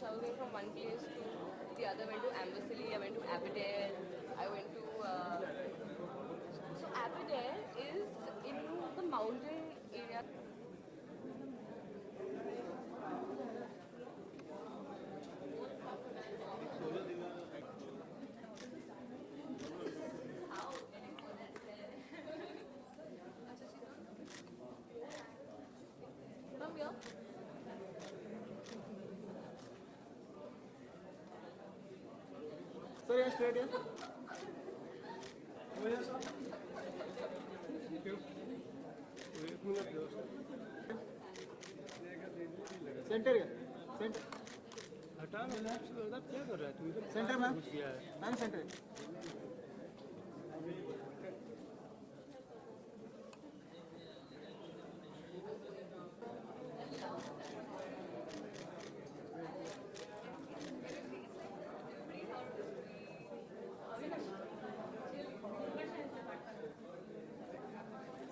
So I was going from one place to the other. I went to Ambosili, I went to Aberdare, I went to. So Aberdare is in the mountain area. From here. Sir, yes, straight here. Oh, yes, sir. Thank you. Centre है centre हटा ना lap से उधर क्या कर रहा है तू इधर centre ma'am ma'am centre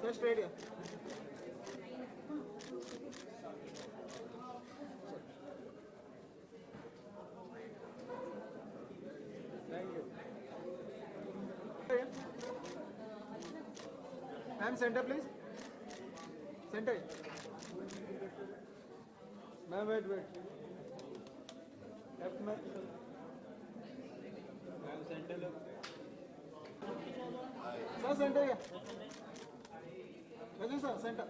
sir straight है ma'am centre please centre ma'am wait left ma'am centre sir centre है Rajni sir centre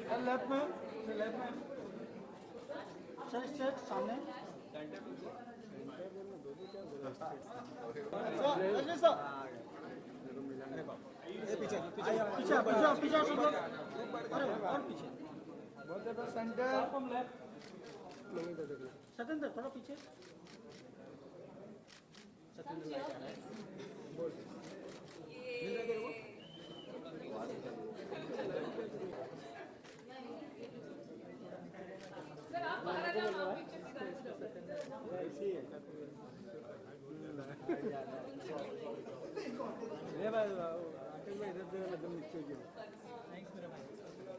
sir left में सर सामने रजनी सर पीछे पीछे पीछे सब लोग और पीछे बहुत ज्यादा सेंटर सतेंद्र थोड़ा पीछे सतेंद्र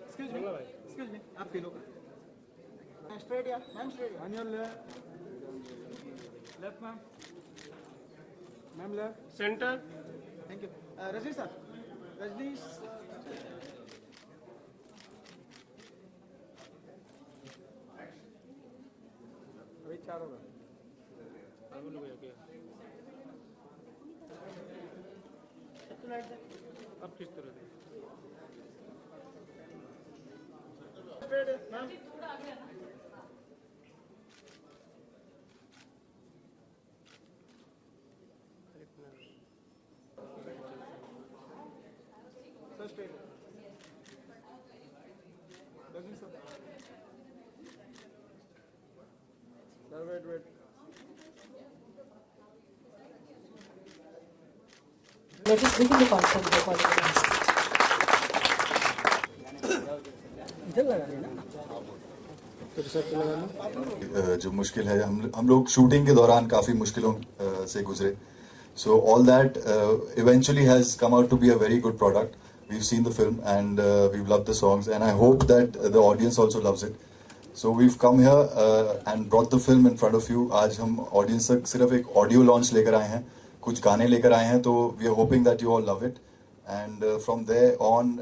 Excuse me, आप फील होगा स्ट्रेट या ma'am straight on your left ma'am left centre thank you Rajni sir Rajni अभी चार होगा अब किस तरह ma'am sir straight Rajni sir wait Let us begin the concert by calling the dance. जो मुश्किल है हम लोग शूटिंग के दौरान काफ़ी मुश्किलों से गुजरे so all that eventually has come out to be a very good product we've seen the film and we've love the songs and I hope that the audience also loves it so we've come here and brought the film in front of you आज हम audience तक सिर्फ एक audio launch लेकर आए हैं कुछ गाने लेकर आए हैं तो we are hoping that you all love it and from there on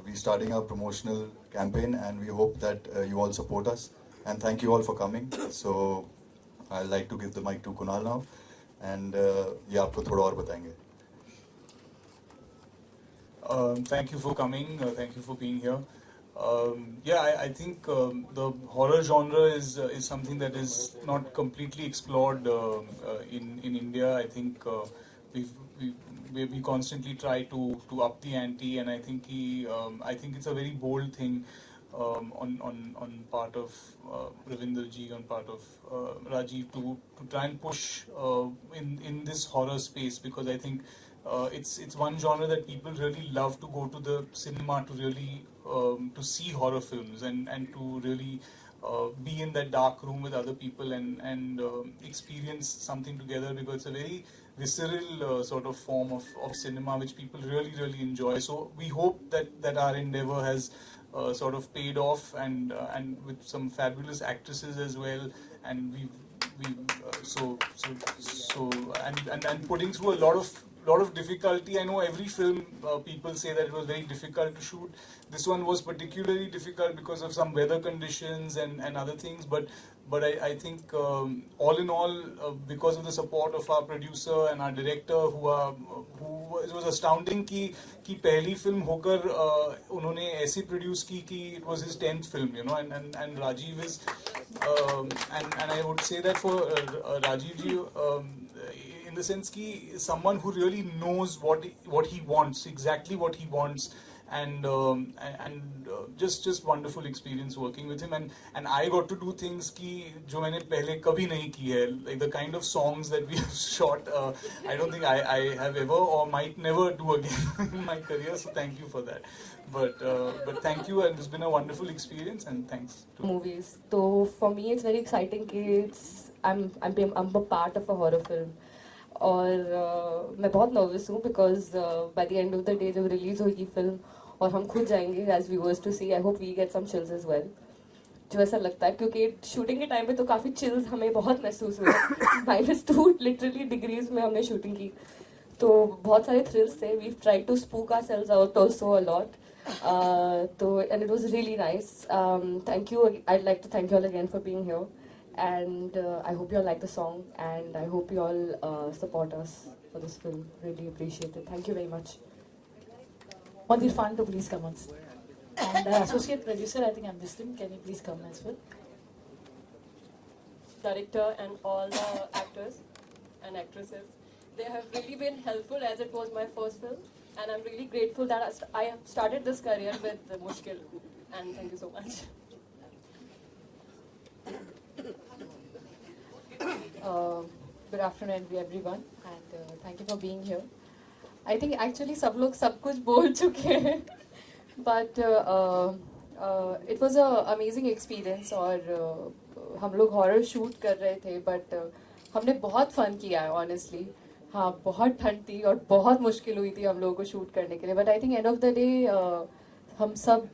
we starting our promotional campaign and we hope that you all support us and thank you all for coming so I'd like to give the mic to Kunal now and ये आपको थोड़ा और बताएंगे Thank you for coming, thank you for being here. Yeah, I think the horror genre is something that is not completely explored in India. I think we constantly try to up the ante, and I think it's a very bold thing on part of Ravinder ji, on part of Rajiv to try and push in this horror space, because I think it's one genre that people really love to go to the cinema to really to see horror films and to really be in that dark room with other people and experience something together, because it's a very visceral sort of form of cinema which people really enjoy. So we hope that our endeavor has sort of paid off, and with some fabulous actresses as well, and we and putting through a lot of difficulty. I know every film people say that it was very difficult to shoot. This one was particularly difficult because of some weather conditions and other things, but I think all in all, because of the support of our producer and our director, who it was astounding कि पहली film होकर उन्होंने ऐसी produce की it was his 10th film, you know, and Rajiv is and I would say that for Rajiv ji, in the sense ki someone who really knows what he wants, exactly what he wants, and just wonderful experience working with him, and I got to do things ki जो मैंने पहले कभी नहीं की है, like the kind of songs that we have shot. I don't think I have ever or might never do again in my career. So thank you for that. But thank you, and it's been a wonderful experience, and thanks to movies. So for me, it's very exciting कि I'm a part of a horror film. और मैं बहुत nervous हूँ because by the end of the day जब release होगी film और हम खुद जाएंगे as viewers to see, I hope we get some chills as well. जो ऐसा लगता है क्योंकि शूटिंग के टाइम पे तो काफ़ी चिल्स हमें बहुत महसूस हुए. -2 लिटरली डिग्रीज में हमने शूटिंग की, तो बहुत सारे थ्रिल्स थे. We tried to spook ourselves out also a lot. तो and it was really nice. Thank you. I'd like to thank you all again for being here. And I hope you all like the song, and I hope you all support us for this film. Really appreciate it. Thank you very much. Want Irfan to please come on. And associate producer, I think I'm listening. Can you please come as well? Director and all the actors and actresses. They have really been helpful as it was my first film, and I'm really grateful that I have started this career with Mushkil. And thank you so much. Good afternoon everyone, and thank you for being here. I think actually सब लोग सब कुछ बोल चुके हैं, but it was a amazing experience. और हम लोग horror shoot कर रहे थे, but हमने बहुत fun किया है honestly. हाँ, बहुत ठंड थी और बहुत मुश्किल हुई थी हम लोगों को shoot करने के लिए, but I think end of the day हम सब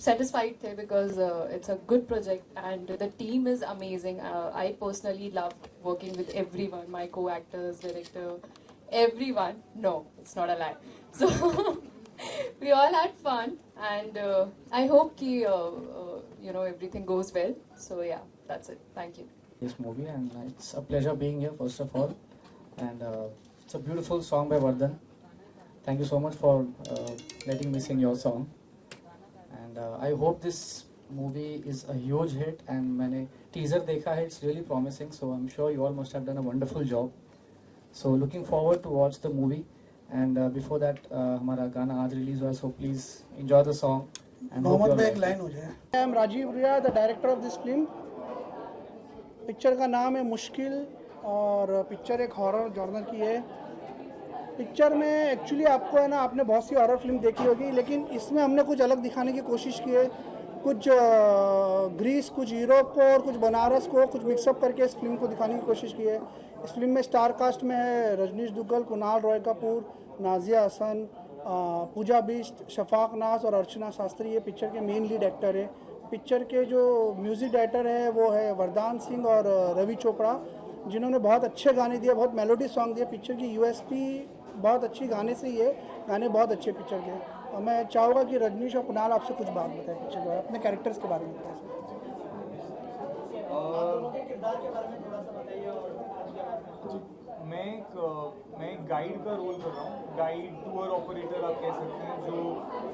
satisfied थे because it's a good project and the team is amazing. I personally loved working with everyone, my co-actors, director, everyone. No, it's not a lie. So we all had fun, and I hope ki, you know, everything goes well. So yeah, that's it. Thank you. This movie, and it's a pleasure being here first of all, and it's a beautiful song by Vardhan. Thank you so much for letting me sing your song. And I hope this movie is a huge hit, and मैंने teaser देखा है, it's really promising, so I'm sure you all must have done a wonderful job. So looking forward to watch the movie, and before that हमारा गाना आज release हुआ है, so please enjoy the song and hope you all like it. I am Rajiv Ria, the director of this film. Picture का नाम है मुश्किल, और पिक्चर एक हॉरर जॉनर की है. पिक्चर में एक्चुअली आपको है ना, आपने बहुत सी हॉरर फिल्म देखी होगी, लेकिन इसमें हमने कुछ अलग दिखाने की कोशिश की है. कुछ ग्रीस, कुछ यूरोप को और कुछ बनारस को कुछ मिक्सअप करके इस फिल्म को दिखाने की कोशिश की है. इस फिल्म में स्टार कास्ट में है रजनीश दुग्गल, कुणाल रॉय कपूर, नाजिया हसन, पूजा बिष्ट, शफाक नाज और अर्चना शास्त्री. ये पिक्चर के मेन लीड एक्टर है. पिक्चर के जो म्यूज़िक डायरेक्टर है वो है वरदान सिंह और रवि चोपड़ा, जिन्होंने बहुत अच्छे गाने दिए, बहुत मेलोडी सॉन्ग दिए. पिक्चर की यूएसपी बहुत अच्छी गाने से ही है, गाने बहुत अच्छे पिक्चर के. और मैं चाहूँगा कि रजनीश और कुणाल आपसे कुछ बात बताएं पिक्चर के बारे में, अपने कैरेक्टर्स के बारे में बताएं. मैं एक गाइड का रोल कर रहा हूँ. गाइड, टूर ऑपरेटर आप कह सकते हैं,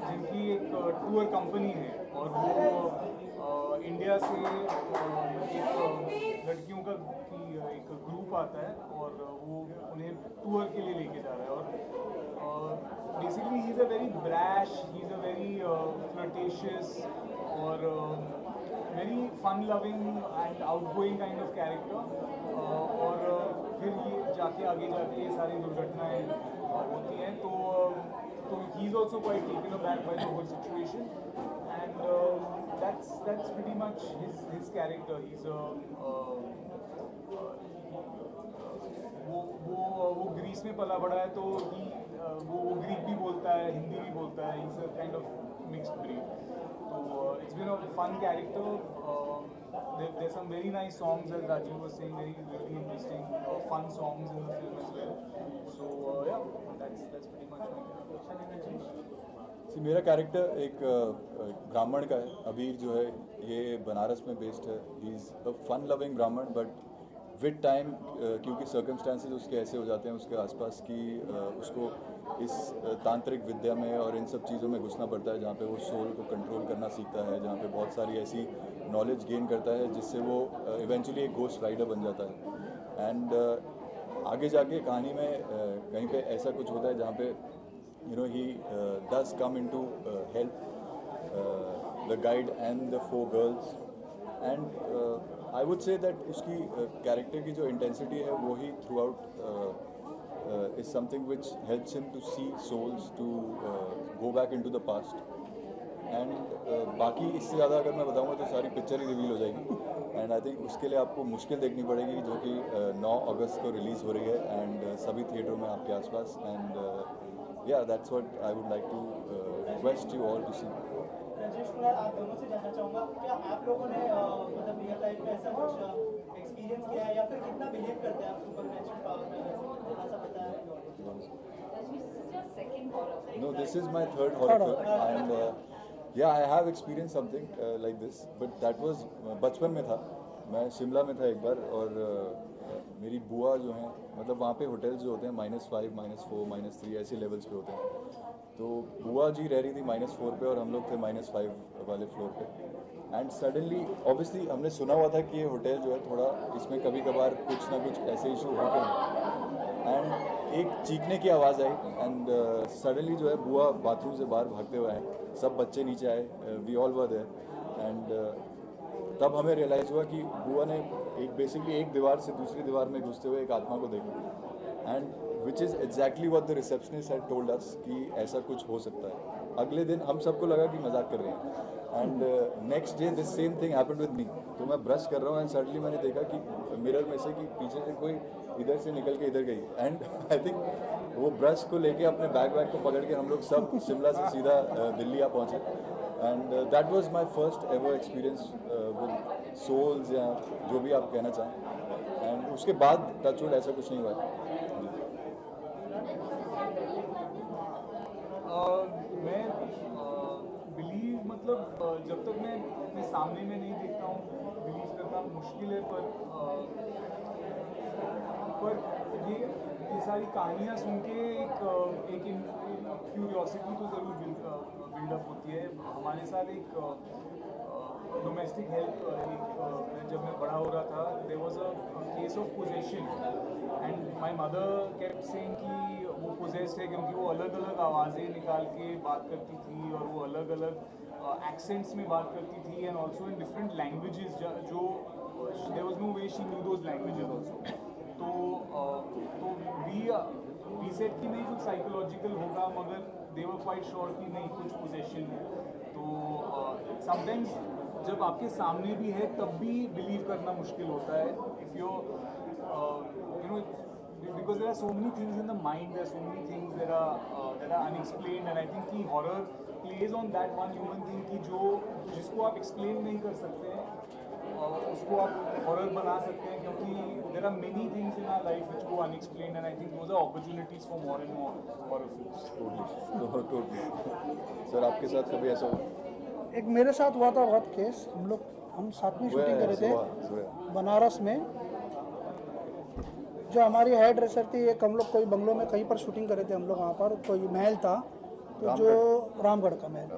जिनकी एक टूर कंपनी है, और वो इंडिया से एक लड़कियों का एक ग्रुप आता है और वो उन्हें टूर के लिए लेके जा रहा है. और basically he is a very brash, he is a very flirtatious और very fun loving and outgoing kind of character. और फिर ये आगे जाके ये सारी दुर्घटनाएं होती हैं, तो he is also quite taken aback by the whole situation, and that's pretty much his character. वो ग्रीस में पला बड़ा है, तो वो ग्रीक भी बोलता है, हिंदी भी बोलता है. It's a kind of mixed breed. तो it's been a fun character. There's some very nice songs, as Rajiv was saying, very really interesting, fun songs in the film as well. So yeah, that's pretty much सी मेरा character एक ब्राह्मण का है. अबीर जो है ये बनारस में बेस्ड है. He is a fun loving Brahmin, but with time क्योंकि सर्कमस्टांसेस उसके ऐसे हो जाते हैं उसके आसपास की उसको इस तांत्रिक विद्या में और इन सब चीज़ों में घुसना पड़ता है, जहाँ पे वो सोल को कंट्रोल करना सीखता है, जहाँ पे बहुत सारी ऐसी नॉलेज गेन करता है जिससे वो इवेंचुअली एक घोस्ट राइडर बन जाता है. एंड आगे जाके कहानी में कहीं पे ऐसा कुछ होता है जहाँ पे he does come into help the guide and the 4 girls. And I would say that उसकी character की जो intensity है वो ही throughout is something which helps him to see souls, to go back into the past. And बाकी इससे ज़्यादा अगर मैं बताऊँगा तो सारी पिक्चर ही रिवील हो जाएगी. एंड आई थिंक उसके लिए आपको मुश्किल देखनी पड़ेगी, जो कि 9 अगस्त को रिलीज़ हो रही है एंड सभी थिएटरों में आपके आसपास. And yeah, that's what I would like to request you all to see. Rajesh Kumar, आप दोनों से जानना चाहूँगा, क्या आप लोगों ने मतलब रियल लाइफ में ऐसा कुछ एक्सपीरियंस किया है या फिर कितना बिलीव करते हैं आप सुपरनैचुरल पावर में? थोड़ा सा बताएं. No, this is my third horror film, and yeah, I have experienced something like this, but that was बचपन में था. मैं शिमला में था एक बार, और मेरी बुआ जो हैं, मतलब वहाँ पे होटल्स जो होते हैं -5, -4, -3 ऐसे लेवल्स पे होते हैं. तो बुआ जी रह रही थी -4 पे और हम लोग थे -5 वाले फ्लोर पे. एंड सडनली ऑब्वियसली हमने सुना हुआ था कि ये होटल जो है थोड़ा इसमें कभी कभार कुछ ना कुछ ऐसे इशू होते हैं. एंड एक चीखने की आवाज़ आई एंड सडनली जो है बुआ बाथरूम से बाहर भागते हुए आए. सब बच्चे नीचे आए, we all were there. And तब हमें रियलाइज़ हुआ कि बुआ ने बेसिकली एक दीवार से दूसरी दीवार में घुसते हुए एक आत्मा को देखा. And which is exactly what the receptionist had told us कि ऐसा कुछ हो सकता है. अगले दिन हम सबको लगा कि मजाक कर रहे हैं. And next day this same thing happened with me. तो मैं ब्रश कर रहा हूँ एंड सडनली मैंने देखा कि मिरर में से कि पीछे से कोई इधर से निकल के इधर गई. एंड आई थिंक वो ब्रश को लेके अपने बैग को पकड़ के हम लोग सब शिमला से सीधा दिल्ली आ पहुँचे. And that was my first ever experience with souls, या जो भी आप कहना चाहें. एंड उसके बाद टचवुड ऐसा कुछ नहीं हुआ. मैं बिलीव मतलब जब तक मैं अपने सामने में नहीं देखता हूँ बिलीव करना मुश्किल है. पर ये सारी कहानियाँ सुन के एक क्यूरियोसिटी तो ज़रूर बिल्डअप होती है. हमारे साथ एक डोमेस्टिक हेल्प जब मैं बड़ा हो रहा था, there was a case of possession and my mother kept saying कि वो पोजेस्ड है क्योंकि वो अलग अलग आवाज़ें निकाल के बात करती थी और वो अलग अलग एक्सेंट्स में बात करती थी and also in different languages जो there was no way she knew those languages also. तो वी सेड कि नहीं कुछ साइकोलॉजिकल होगा, मगर दे वर क्वाइट श्योर कि नहीं कुछ पोजेशन है. तो समटाइम्स जब आपके सामने भी है तब भी बिलीव करना मुश्किल होता है. If you know because there are so many things in the mind, there are so many things that are unexplained, and I think कि horror plays on that one human thing कि जिसको आप explain नहीं कर सकते हैं उसको आप horror बना सकते हैं, क्योंकि there are many things in our life which go unexplained, and I think those are opportunities for more and more horror films. Totally. Sir आपके साथ कभी ऐसा हुआ? एक मेरे साथ हुआ था बहुत केस. हम साथ में शूटिंग कर रहे थे बनारस में. जो हमारी हेयर ड्रेसर थी, एक हम लोग कोई बंगलों में कहीं पर शूटिंग कर रहे थे हम लोग. वहाँ पर कोई महल था, तो जो रामगढ़ का महल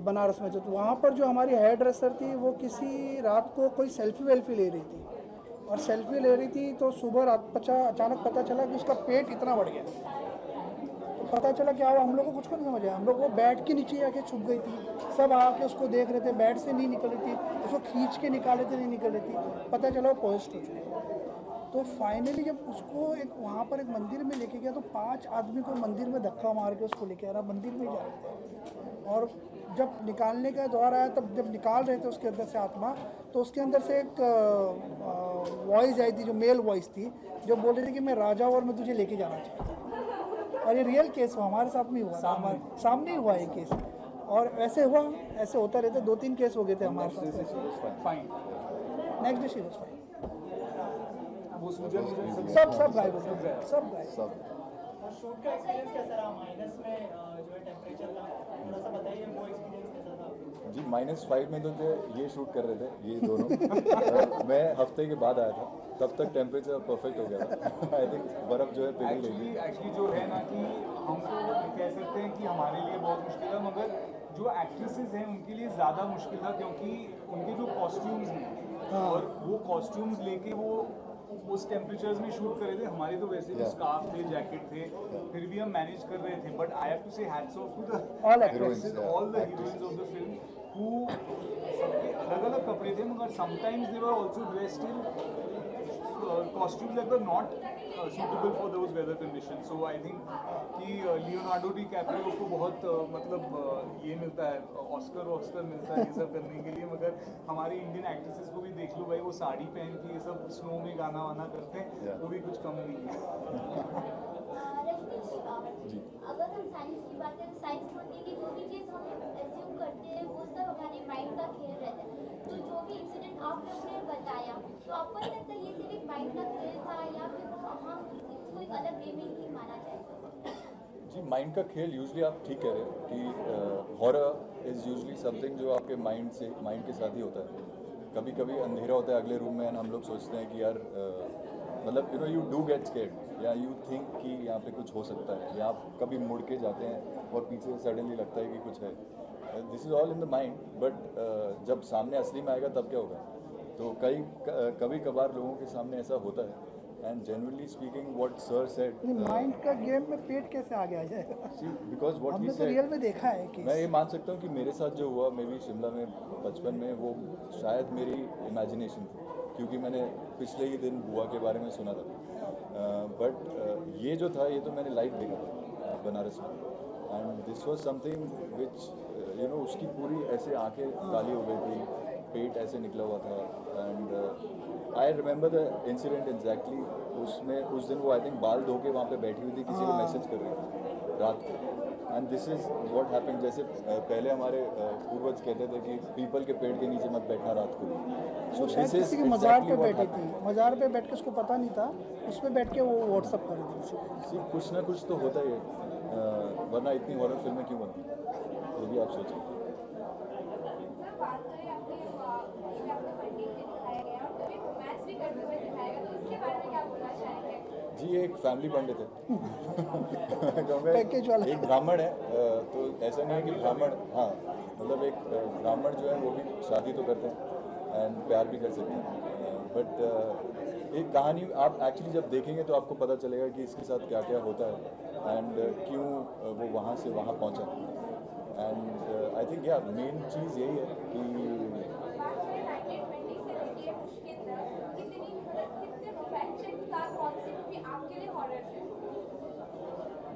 बनारस में, तो वहाँ पर जो हमारी हेयर ड्रेसर थी वो किसी रात को कोई सेल्फी वेल्फी ले रही थी. और सेल्फी ले रही थी तो सुबह अचानक पता चला कि उसका पेट इतना बढ़ गया. तो पता चला क्या हुआ, हम लोग को कुछ नहीं समझ आया. हम लोग वो बेड के नीचे आके छुप गई थी. सब आके उसको देख रहे थे, बेड से नहीं निकल रही थी. उसको खींच के निकाले थे, नहीं निकल रही थी. पता चला वो पोस्ट हो चुकी. तो फाइनली जब उसको एक वहाँ पर एक मंदिर में लेके गया तो 5 आदमी को मंदिर में धक्का मार के उसको लेके आ रहा, मंदिर में जा रहे थे. और जब निकालने का दौर आया, तब जब निकाल रहे थे उसके अंदर से आत्मा, तो उसके अंदर से एक वॉइस आई थी, जो मेल वॉइस थी, जो बोल रही थी कि मैं राजा और मैं तुझे लेके जाना चाहता हूँ। और ये रियल केस हुआ, हमारे साथ में हुआ, सामने ही हुआ ये केस। और ऐसे हुआ, ऐसे होता रहता, 2-3 केस हो गए थे हमारे साथ। Next day she was fine. सब गायब हो गए, सब गायब। और शूट का एक्सपीरियंस कैसा रहा? माइनस में जो है टेम्परेचर था, थोड़ा सा बताइए वो एक्सपीरियंस कैसा था? जी -5 में तो जो ये शूट कर रहे थे ये दोनों मैं हफ्ते के बाद आया था, तब तक टेम्परेचर परफेक्ट हो गया था। आई थिंक बर्फ़ जो है पिघल गई थी। एक्चुअली जो है ना कि हम तो कह सकते हैं कि हमारे लिए बहुत मुश्किल है, मगर जो एक्ट्रेसेस हैं उनके लिए ज़्यादा मुश्किल था, क्योंकि उनके जो कॉस्ट्यूम्स हैं और वो कॉस्ट्यूम्स लेके वो उस टेम्परेचर्स में शूट कर रहे थे। हमारे तो वैसे भी स्कार्फ थे, जैकेट थे, फिर भी हम मैनेज कर रहे थे। But I have to say hats off to the All actresses, all the heroines of the film, who सबके अलग अलग कपड़े थे, मगर sometimes they were also dressed in costumes that were not suitable for those weather conditions. So I think कि Leonardo DiCaprio को बहुत मतलब ये मिलता है, ऑस्कर मिलता है ये सब करने के लिए, मगर हमारी इंडियन एक्ट्रेसेस को भी देख लो भाई, वो साड़ी पहन के ये सब स्नो में गाना वाना करते हैं, वो भी कुछ कम नहीं है। अगर हम साइंस की बात करें, साइंस होती है कि जो भी चीज़ हम एज्यूम करते हैं वो सब हमारे माइंड का खेल रहता है। तो जो भी इंसिडेंट आप लोगों ने बताया, तो आपको नहीं लगता ये सिर्फ एक माइंड का खेल था, या फिर हम इसको एक अलग वे में ही माना जाए? जी माइंड का खेल यूजली आप ठीक कह रहे हैं कि हॉरर इज़ यूजली समथिंग जो आपके माइंड के साथ ही होता है। कभी कभी अंधेरा होता है अगले रूम में, हम लोग सोचते हैं कि यार मतलब यू डू गेट स्केर्ड, या यू थिंक कि यहाँ पे कुछ हो सकता है, या आप कभी मुड़ के जाते हैं और पीछे सडनली लगता है कि कुछ है। This is all in the mind, but जब सामने असली में आएगा तब क्या होगा? तो कभी कभार लोगों के सामने ऐसा होता है। And generally speaking what sir said, mind का गेम में पेट कैसे आ गया है? बिकॉज व्हाट हमने तो रियल में देखा है कि मैं ये मान सकता हूँ कि मेरे साथ जो हुआ, मे बी शिमला में बचपन में, वो शायद मेरी इमेजिनेशन थी, क्योंकि मैंने पिछले ही दिन बुआ के बारे में सुना था। बट ये जो था ये तो मैंने लाइव देखा था बनारस में, and this was something which उसकी पूरी ऐसे आंखें काली हो गई थी, पेट ऐसे निकला हुआ था। And I remember the incident exactly. उसमें उस दिन वो आई थिंक बाल धो के वहाँ पे बैठी हुई थी, किसी को मैसेज कर रही थी रात को। And this is what happened. जैसे पहले हमारे पूर्वज कहते थे कि पीपल के पेड़ के नीचे मत बैठना रात को। वो शायद किसी की मज़ार पे बैठी थी, मज़ार पे बैठ के उसको पता नहीं था, उस पर बैठ के वो व्हाट्सअप कर रही थी। कुछ ना कुछ तो होता ही है, वरना इतनी हॉरर फिल्में क्यों बनती? ये भी आप सोचें। जी एक फैमिली बर्थडे थे क्योंकि एक ब्राह्मण है, तो ऐसा नहीं है कि ब्राह्मण, हाँ मतलब एक ब्राह्मण जो है वो भी शादी तो करते हैं एंड प्यार भी कर सकते हैं। बट एक कहानी आप एक्चुअली जब देखेंगे तो आपको पता चलेगा कि इसके साथ क्या क्या होता है एंड क्यों वो वहाँ से वहाँ पहुँचा। एंड आई थिंक या मेन चीज़ यही है कि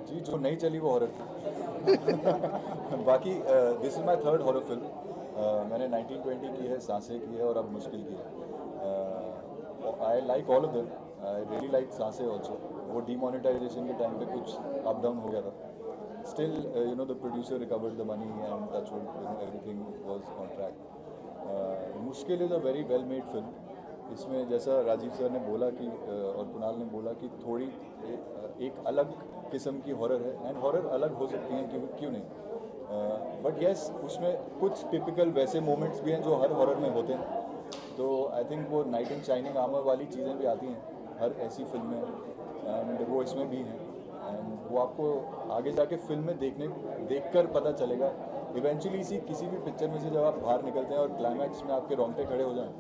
जी जो नहीं चली वो हॉरर थी। बाकी this is my third horror film. मैंने 1920 की है, सांसें की है और अब मुश्किल की है। I like all of them. I really like Saansein also. वो डीमोनेटाइजेशन के टाइम पे कुछ अप डाउन हो गया था। Still the producer recovered the money and touch wood everything was on track. Mushkil is a very well made film. इसमें जैसा Rajiv sir ने बोला कि और कुणाल ने बोला कि थोड़ी एक अलग किस्म की हॉरर है, एंड हॉरर अलग हो सकती हैं, क्यों नहीं। बट येस उसमें कुछ टिपिकल वैसे मोमेंट्स भी हैं जो हर हॉरर में होते हैं। तो आई थिंक वो नाइट इन शाइनिंग आर्मर वाली चीज़ें भी आती हैं हर ऐसी फिल्म में, एंड वो इसमें भी हैं। एंड वो आपको आगे जाके फिल्म में देखकर पता चलेगा। इवेंचुअली किसी भी पिक्चर में से जब आप बाहर निकलते हैं और क्लाइमैक्स में आपके रोंगटे खड़े हो जाएं,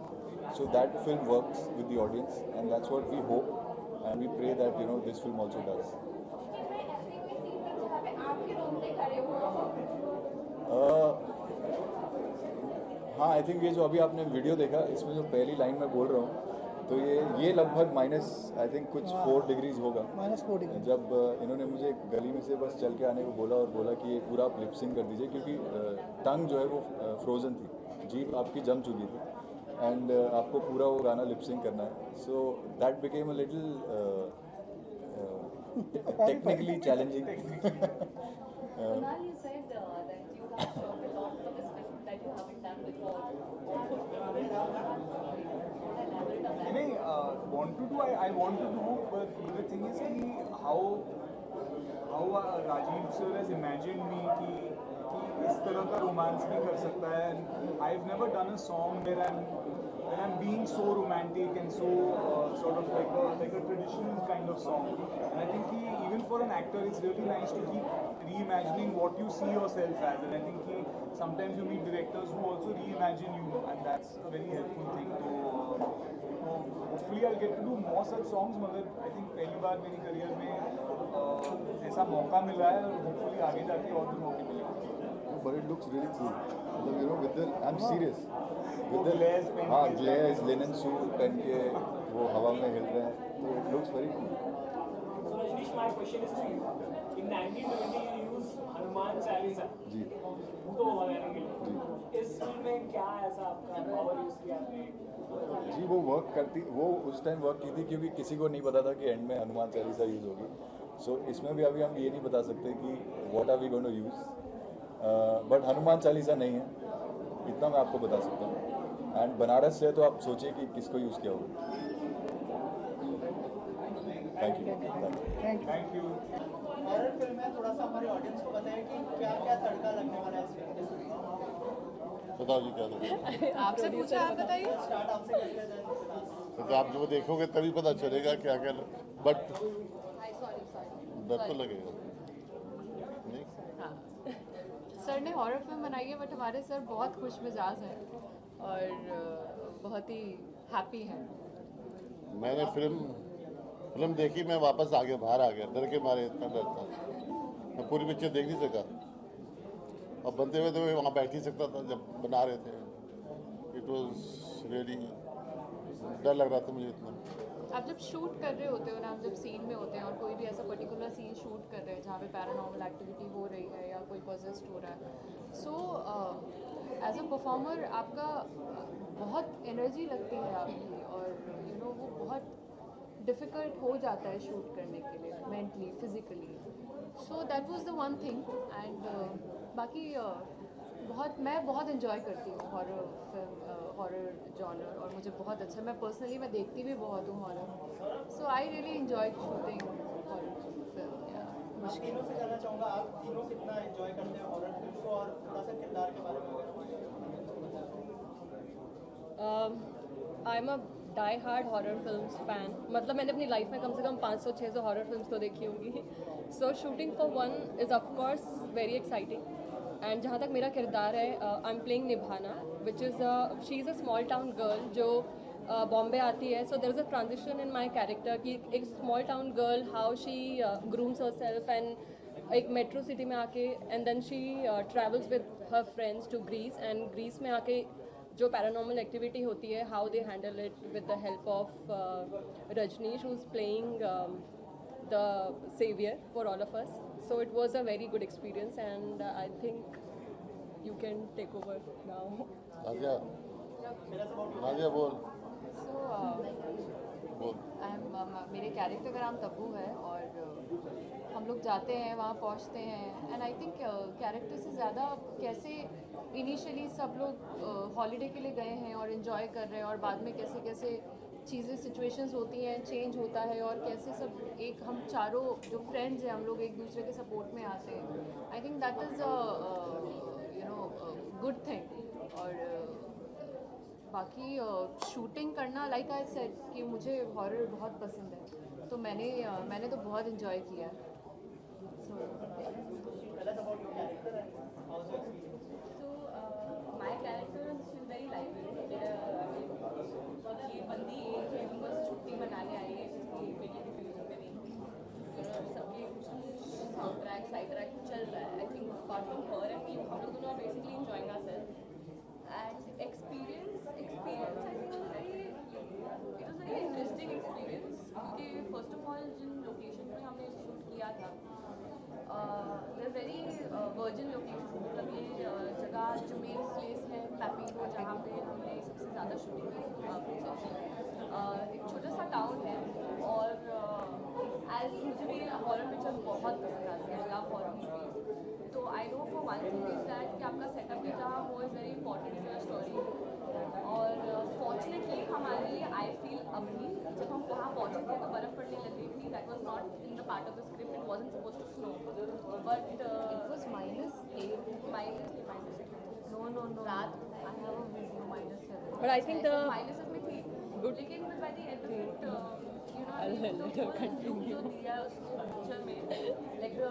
so that film works with the audience, and that's what we hope, and we pray that this film also does. हाँ आई थिंक ये जो अभी आपने वीडियो देखा, इसमें जो पहली लाइन में बोल रहा हूँ, तो ये लगभग माइनस आई थिंक कुछ 4 डिग्रीज होगा। -4 डिग्री। जब इन्होंने मुझे गली में से बस चल के आने को बोला और बोला कि ये पूरा आप लिपसिंग कर दीजिए, क्योंकि टंग जो है वो फ्रोज़न थी, जीभ आपकी जम चुकी थी। एंड आपको पूरा वो गाना लिपसिंग करना है. So that became a little technically challenging. Kunal, you said that you have shot a lot for this film that you haven't done before. Elaborate on that. नहीं, want to do, I want to do, but the thing is कि how Rajiv sir has imagined me कि इस तरह का romance भी कर सकता है. I've never done a song where I'm being so romantic and so sort of like a traditional kind of song. And I think even for an actor, it's really nice to keep reimagining what you see yourself as. And I think sometimes you meet directors who also reimagine you, and that's a very helpful thing. So hopefully I'll get to do more such songs. मगर I think पहली बार मेरी career में ऐसा मौका मिला है, और hopefully आगे जाके और भी मौके मिलेंगे. But it looks really cool. मतलब you know, with the, I'm serious. वो glares पहन हाँ, के- glares, linen suit पहन के वो हवा में हिल रहे हैं, तो it looks very cool. So Rajnish, my question is to you. In 1920 you use Hanuman Chalisa जी भूतों को भगाने के लिए. जी इस फिल्म में क्या ऐसा आपका पावर यूज किया आपने? जी वो उस टाइम वर्क की थी क्योंकि किसी को नहीं पता था कि एंड में हनुमान चालीसा यूज़ होगी. सो इसमें भी अभी हम ये नहीं बता सकते कि what are we going to use, but Hanuman Chalisa नहीं है, इतना मैं आपको बता सकता हूँ. एंड बनारस से तो आप सोचिए कि किसको यूज़ किया होगा. Thank you. Thank you. Horror film है, थोड़ा सा हमारे ऑडियंस को बताएं कि क्या क्या तड़का लगने वाला है इस फिल्म में. बताओ जी क्या लगा. आपसे पूछा, आप बताइए. स्टार्ट आपसे करते हैं. तो आप जो देखोगे तभी पता चलेगा क्या क्या, बट सॉरी डर तो लगेगा नहीं. हाँ सर ने हॉरर फिल्म बनाई है, बट हमारे सर बहुत खुश मिजाज हैं और बहुत ही हैप्पी हैं. मैंने फिल्म देखी, मैं वापस आ गया, बाहर आ गया, डर के मारे, इतना डर था. मैं पूरी पिक्चर देख नहीं सका, और बनते हुए तो मैं वहाँ बैठ ही सकता था जब बना रहे थे. इट वॉज रियली, डर लग रहा था मुझे इतना. आप जब शूट कर रहे होते हो ना, आप जब सीन में होते हैं और कोई भी ऐसा पर्टिकुलर सीन शूट कर रहे हैं जहाँ पे पैरानॉर्मल एक्टिविटी हो रही है या कोई पॉजेस्ट हो रहा है, सो एज अ परफॉर्मर आपका बहुत एनर्जी लगती है आपकी, और यू नो वो बहुत डिफ़िकल्ट हो जाता है शूट करने के लिए, mentally physically. So that was the one thing. And बाकी मैं बहुत इन्जॉय करती हूँ हॉरर फिल्म, हॉरर जॉनर, और मुझे बहुत अच्छा, मैं पर्सनली मैं देखती भी बहुत हूँ horror. So I really enjoy shooting horror film. मुश्किल से जानना चाहूँगा, आप तीनों कितना एंजॉय करते हैं हॉरर फिल्म को, और थोड़ा सा किरदार के बारे में. I am a die hard horror films fan. मतलब मैंने अपनी लाइफ में कम से कम 500-600 हॉरर फिल्म्स तो देखी होंगी. So shooting for one is of course very exciting. And जहाँ तक मेरा किरदार है, आई एम प्लेइंग निभाना, which is she is a small town girl जो बॉम्बे आती है. So there is a transition in my character कि एक small town girl how she grooms herself and एक मेट्रो सिटी में आके, and then she travels with her friends to Greece, and Greece में आके जो पैरानॉर्मल एक्टिविटी होती है, how they handle it with the help of Rajneesh who is playing the saviour for all of us. So it was a very good experience, and I think you can take over now. Nazia बोल. सो मेरे character का नाम तब्बू है, और हम लोग जाते हैं वहाँ पहुँचते हैं, एंड आई थिंक कैरेक्टर से ज़्यादा कैसे इनिशियली सब लोग हॉलीडे के लिए गए हैं और इन्जॉय कर रहे हैं, और बाद में कैसे कैसे चीज़ें सिचुएशंस होती हैं, चेंज होता है, और कैसे सब एक हम चारों जो फ्रेंड्स हैं हम लोग एक दूसरे के सपोर्ट में आते हैं. I think that is you know good thing. और बाकी शूटिंग करना, लाइक आई सेड कि मुझे हॉरर बहुत पसंद है, तो मैंने तो बहुत इन्जॉय किया. My character is very lively. ये बंदी एक है, बस छुट्टी मनाने आई है जिसकी बेटी की फिल्म में नहीं. सबके साउंड ट्रैक साइड ट्रैक चल रहा है. I think apart from her and me, हम लोग दोनों basically enjoying ourselves. And experience I think it was very interesting experience, क्योंकि फर्स्ट ऑफ ऑल जिन लोकेशन में हमने शूट किया था, they're very virgin location. मतलब ये जगह जुमेर प्लेस है पैपी को, जहाँ पे हमने सबसे ज़्यादा ज़्यादा शूटिंग एक छोटा सा टाउन है और एज मुझे भी हॉरर पिक्चर बहुत पसंद आती है, लव हॉरर मूवीज। तो I know for one thing is that कि आपका सेटअप भी जहाँ वो is very important in your story. और फॉर्चुनेटली हमारे लिए आई फील अभी जब हम वहाँ पहुँचे थे तो बर्फ़ पड़ने लगी थी। That was not in the part of the script, it wasn't suppose to snow but it was -8 no रात I have a video -7 But I think the minus में थी लेकिन by the end of it जो दिया उसको picture में like the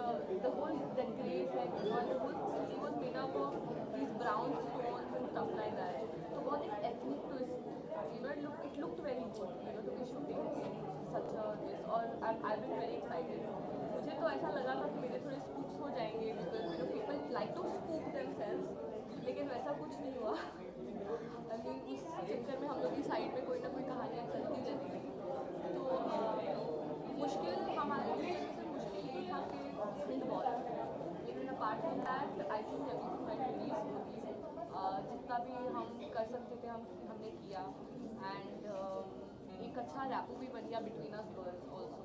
whole decorate like the whole city was made up of these brown stones and stuff like that. तो बहुत एक ethnic twist it looked very good to be shooting such a this. और I been very excited. मुझे तो ऐसा लगा था कि मेरे थोड़े स्पूक्स हो जाएंगे because people like to spook themselves, लेकिन वैसा कुछ नहीं हुआ। अभी उस चक्कर में हम लोग की साइड में कोई ना कोई कहानियाँ चलती रहती थी। तो मुश्किल हमारे लिए सबसे मुश्किल ये था कि हिंट बॉल, लेकिन apart from that I think everything went release. जितना भी हम कर सकते थे हमने किया एंड एक अच्छा रैपो भी बन गया between us girls also,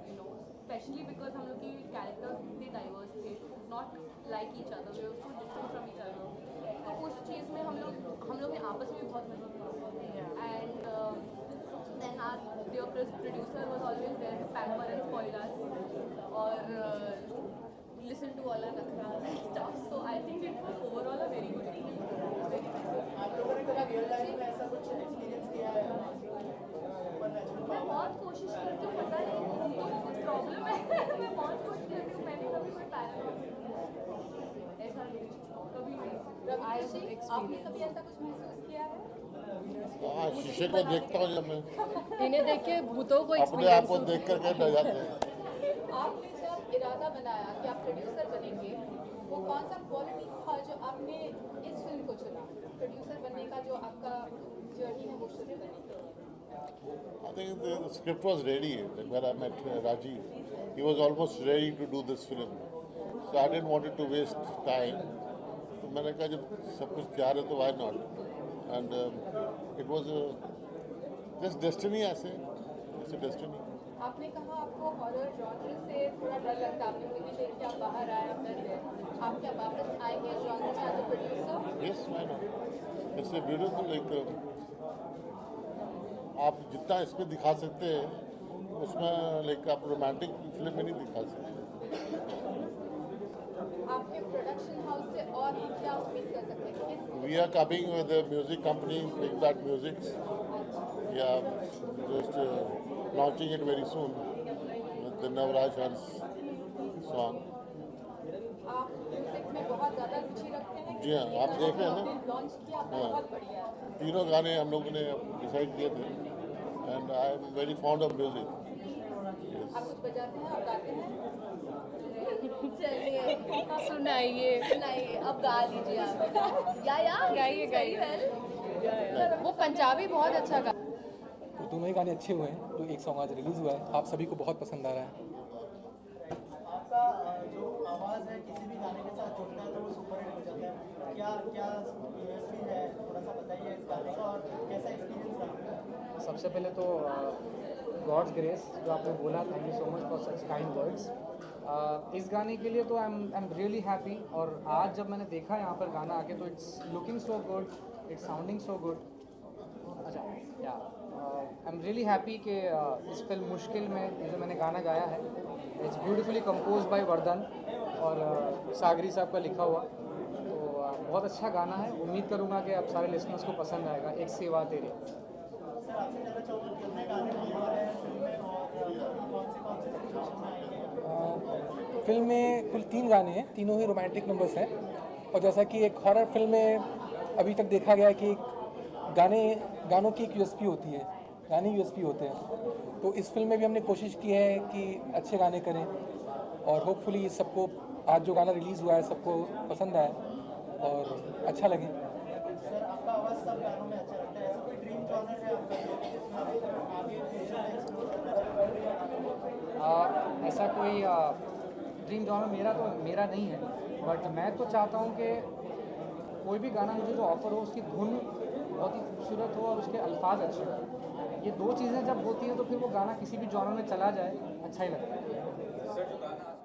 you know, specially because हम लोग की कैरेक्टर्स इतने डाइवर्स थे, not like each other, way so different from each other. तो उस चीज़ में हम लोग में आपस में भी बहुत मजा किया and then are there producer was always there to pamper and spoil us और लिसन टू ऑल आवर नखरास and stuff. So I think it was overall a very good team. आप लोगों ने कभी रियल लाइफ में ऐसा कुछ experience किया है? मैं बहुत कोशिश करती हूँ, पता नहीं तो कुछ प्रॉब्लम है मैं बहुत कोशिश करती हूँ, मैंने कभी कोई पैरानॉर्मल ऐसा नहीं कभी नहीं। आपने कभी ऐसा कुछ महसूस किया है? हाँ, शीशे को देखता हूँ जब मैं, इन्हें देख के भूतों को अपने आप को देख करके डर जाते हैं। आपने जब इरादा बनाया कि आप प्रोड्यूसर बनेंगे, वो कौन सा क्वालिटी था जो आपने इस फिल्म को चुना प्रोड्यूसर बनने का, जो आपका जर्नी है वो शुरू करने के लिए? I think the script was ready. Like when I met Rajiv, he was almost ready to do this film. So I didn't want it to waste time. तो मैंने कहा जब सब कुछ तैयार है तो why not? And it was just destiny, ऐसे it's a destiny. आपने कहा आपको हॉरर जॉनर से थोड़ा डर लगता है, आपने मूवी देख के आप बाहर आए, आप डर गए, आप क्या वापस आएंगे इस जॉनर में as a producer? Yes, why not? It's a beautiful like आप जितना इसमें दिखा सकते हैं उसमें लाइक आप रोमांटिक फिल्म में नहीं दिखा सकते। आपके प्रोडक्शन हाउस से और हम क्या उम्मीद कर सकते हैं? We are coming with a music company, Big Bad Music. Yeah, just launching it very soon with the Navraj Hans song. आप म्यूजिक में बहुत ज़्यादा रुचि रखते हैं? जी हाँ, आप देख रहे हैं ना? लॉन्च किया बहुत बढ़िया है। तीनों गाने हम लोगों ने डिसाइड किए थे and I am very fond of music. आप कुछ बजाते हैं, आप गाते हैं? चलिए सुनाइए अब गा लीजिए आप। गाइए वो पंजाबी बहुत अच्छा गा। तो दोनों ही गाने अच्छे हुए हैं, जो एक सॉन्ग आज रिलीज़ हुआ है, आप सभी को बहुत पसंद आ रहा है। आपका जो आवाज़ है किसी भी गाने के साथ जुड़ता है तो वो सुपर हिट हो जाता है। क्या क्या यूएसपी है, थोड़ा सा बताइए इस गाने का और कैसा एक्सपीरियंस रहा? सबसे पहले तो गॉड्स ग्रेस जो आपने बोला, thank you so much for such kind words. इस गाने के लिए तो आई एम रियली हैप्पी, और आज जब मैंने देखा यहाँ पर गाना आके तो it's looking so good, it's sounding so good. अच्छा या आई एम रियली हैप्पी कि इस फिल्म मुश्किल में जो मैंने गाना गाया है it's beautifully compose bye Vardhan और सागरी साहब का लिखा हुआ, तो बहुत अच्छा गाना है। उम्मीद करूँगा कि आप सारे लिसनर्स को पसंद आएगा। एक सेवा तेरी। सर आपसे जानना चाहूँगा कितने गाने हमारे हैं फिल्म में और कौन से सिचुएशन में आएंगे? फिल्म में कुल 3 गाने हैं, तीनों ही रोमांटिक नंबर्स हैं, और जैसा कि एक हॉरर फिल्म में अभी तक देखा गया है कि गानों की एक यूएसपी होती है, गाने यूएसपी होते हैं, तो इस फिल्म में भी हमने कोशिश की है कि अच्छे गाने करें और होपफुली सबको आज जो गाना रिलीज़ हुआ है सबको पसंद आए और अच्छा लगे। सर आपका आवाज़ सब गानों में अच्छा लगता है, ऐसा कोई ड्रीम जॉनर है आपका जिसमें आप आगे फ्यूचर में एक्सप्लोर करना चाहते हैं? ऐसा कोई ड्रीम जॉनर मेरा नहीं है, बट मैं तो चाहता हूँ कि कोई भी गाना मुझे जो ऑफर हो उसकी धुन बहुत ही खूबसूरत हो और उसके अल्फाज अच्छे हो। ये दो चीज़ें जब होती हैं तो फिर वो गाना किसी भी जॉनर में चला जाए अच्छा ही लगता है।